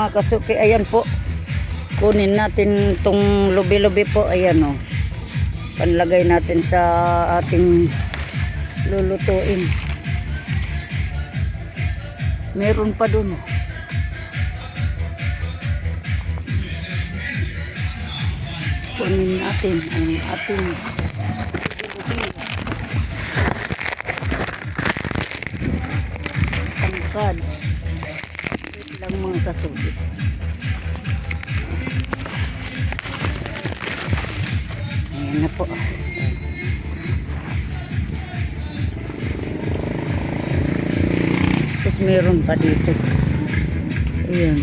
mga kasuki. Ayan po. Kunin natin tong lubi-lubi po. Ayan o. Panlagay natin sa ating lulutuin. Meron pa dun. Kunin natin ang ating tangkad. Ito lang mga kasuki. Ayan na po. Tapos meron pa dito. Ayan.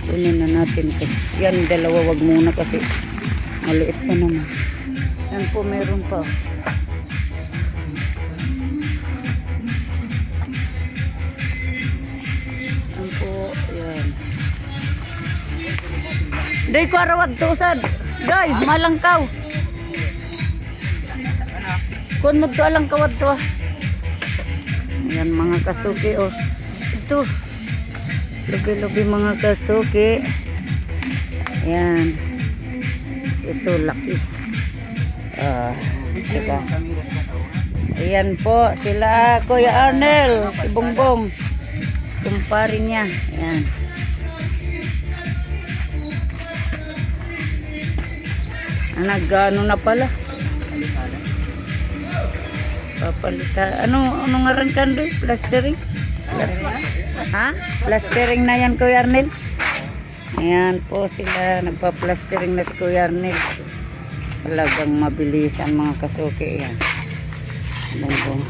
Kunin na natin ito. Yan, dalawa wag muna kasi maliit pa naman. Yan po, meron pa. Yan po, yan. Day ko arawag tusad. Day, malangkaw. Kung mo to alangkawad to. Yan mga kasuki, oh. Ito. Lubi-lubi mga kasuki. Ayan. Ito laki. Diba? Ayan po sila Kuya Arnel, si Bongbong. Kumpare niya. Ayan. Nagano na pala. Papalita. Anong arangkan doon? Plastering? Ha? Plastering na yan Kuya Arnel. Ayan po sila. Nagpa-plastering na si Kuya Arnel. Talagang mabilisan mga kasuki. Ayan. Bongbong.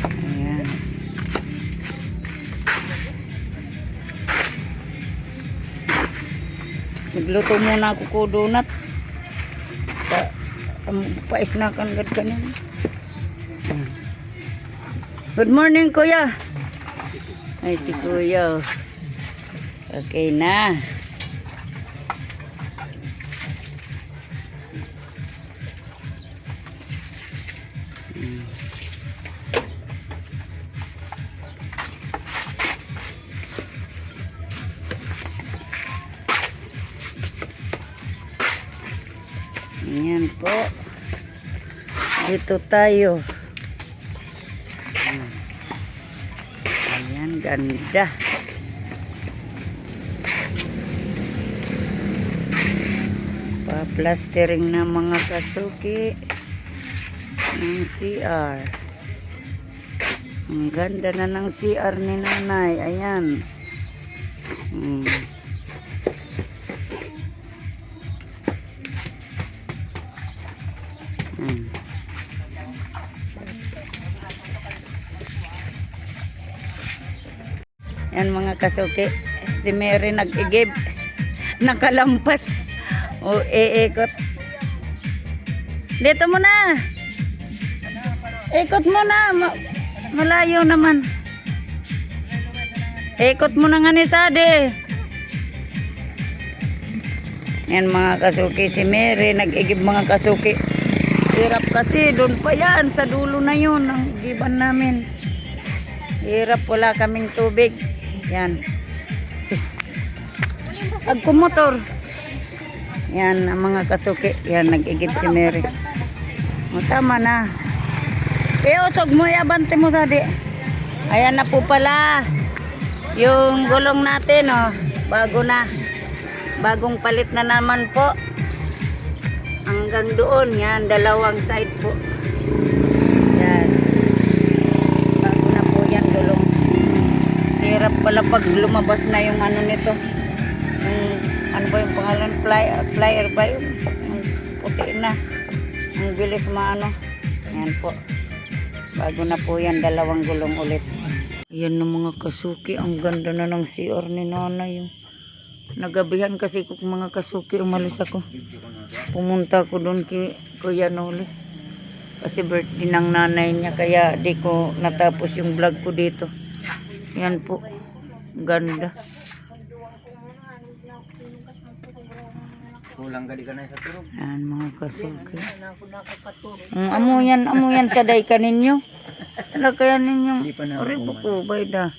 Ayan. Nagluto muna ako ko donut. Pais na kanagad ka niyan. Good morning Kuya. Ay si Kuya. Okay na. Ayan po. Dito tayo. Ayan, ganda. Pa-plastering na mga kasuki ng CR. Ang ganda na ng CR ni nanay. Ayan. Yan mga kasuki, si Mary nag-igib, nakalampas o iikot. Dito mo na, ikot mo na, malayo naman. Ikot mo na nga ni Sade. Yan mga kasuki, si Mary nag-igib mga kasuki. Hirap kasi, doon pa yan, sa dulo na yun, ang giban namin. Hirap, wala kaming tubig. Yan. Agkumotor. Yan, ang mga kasuki. Yan, nag-igib si Mary. O, tama na. Usog mo, abante mo Sadi. Ayan na po pala. Yung gulong natin, oh. Bago na. Bagong palit na naman po. Hanggang doon, yan, dalawang side po. Yan. Bago na po yan, gulong. Hirap pala pag lumabas na yung ano nito. Ano ba yung pangalan? Flyer ba yun? Puti na. Ang bilis maano. Yan po. Bago na po yan, dalawang gulong ulit. Ayan na mga kasuki. Ang ganda na ng CR ni nanay. Yung nagabihan kasi ko mga kasuki. Umalis ako. Pumunta ko doon kay Kuya Noli. Kasi birthday ng nanay niya. Kaya di ko natapos yung vlog ko dito. Yan po. Ganda. Kulang gali ka na sa turog. Yan mga kasuki. Amo yan sa day kaninyo. Wala kaya ninyo. Hindi pa na Uri po po, bayda.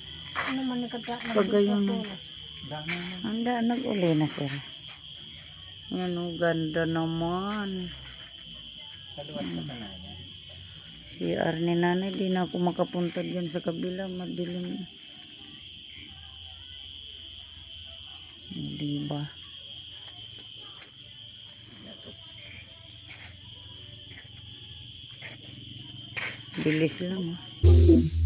Ano man nagkata? Pagayon na. Dami na. Anda, nag-uli na sir. Yan, oh, ganda naman. Kaluwat ka sana yan. Si Arne nanay, di na ako makapunta dyan sa kabila. Madilim na. Diba? Bilis lang. Oh.